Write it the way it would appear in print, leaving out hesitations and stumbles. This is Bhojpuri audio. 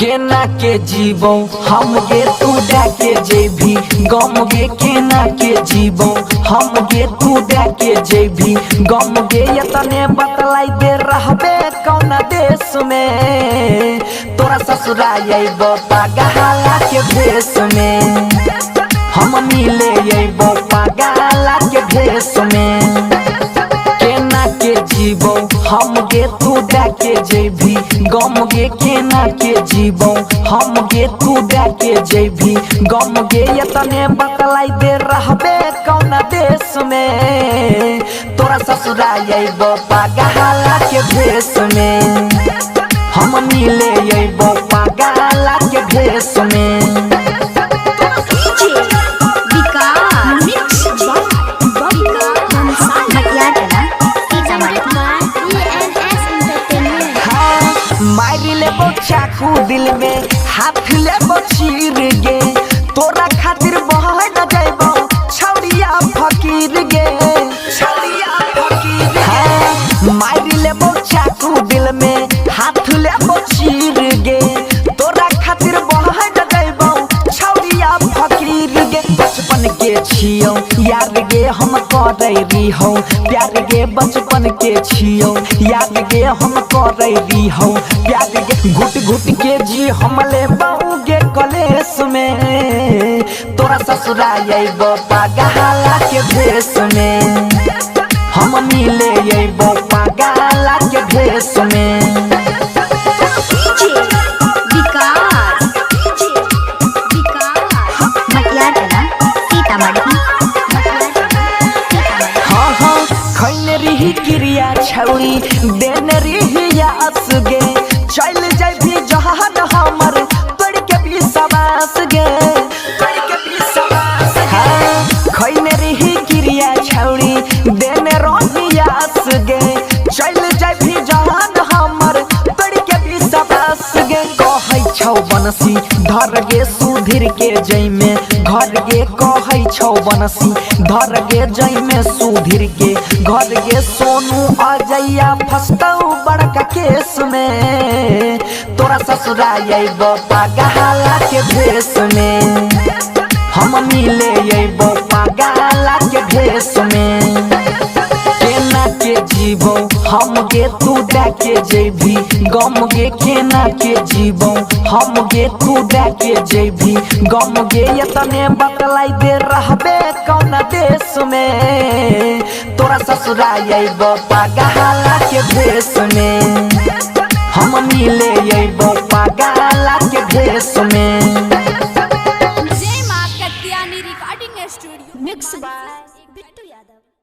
केना के जीवो हम गे तू डाके जेभी गम गे केना के जीवो हम गे तू डाके जेभी गम गे यतने बतलाई दे रहबे कौन देश में तोरा ससुराल अइबो पागला के भेष में हम मिले अइबो पागला के भेष में केना के जीवो हम गे तू डाके जेभी गम गे केना के जीवो हम गे तू डाके जेभी गम गे यतने बतलाई दे रहबे कौन देश में तोरा ससुराल अइबो पागला के भेष में हम मिले अइबो पागला के भेष में। मारी लेबो चाकू दिल में हाथ लेबो चीर गे तोरा खातिर बह न जाइबो छौरिया फकीर गे छौरिया फकीर गे मारी लेबो चाकू दिल में हाथ लेबो चीर गे तोरा खातिर बह न जाइबो छौरिया फकीर गे बचपन के छियो यार गे हम करैरी हो प्यार गे बचपन के छियो यार गे हम करैरी हो प्यार गे घुट घुट के जी हम ले बाऊ गे कलेश में तोरा ससुराल अइबो पागला के भेष में हम मिले अइबो पागला के भेष में। क्रिया छौरी देन रिहिया असगे चल जाय भी जहान हमर तोड़ के भी सवास गे तोड़ के भी सवास गे खैने रिहि क्रिया छौरी देन रिहिया असगे चल जाय भी जहान हमर तोड़ के भी सवास गे कहै छौ बनसी धर गे सुधीर के जई में घर गे कहै छौ बनसी धर गे जई में सुधीर के घर गे सोनू अजैया फसतौ बड़का केस में तोरा ससुराल अइबो पागला के भेष में हम मिले अइबो पागला के भेष में केना के जीवो हम गे तू डाके जेभी गम गे केना के जीवो हम गे तू डाके जेभी गम गे यतने बतलाई दे रहबे कौन देश में तोरा ससुराल अइबो पागला के भेष में हम मिले अइबो पागला के भेष में। जय मां Katyani recording studio mix by Bittu Yadav.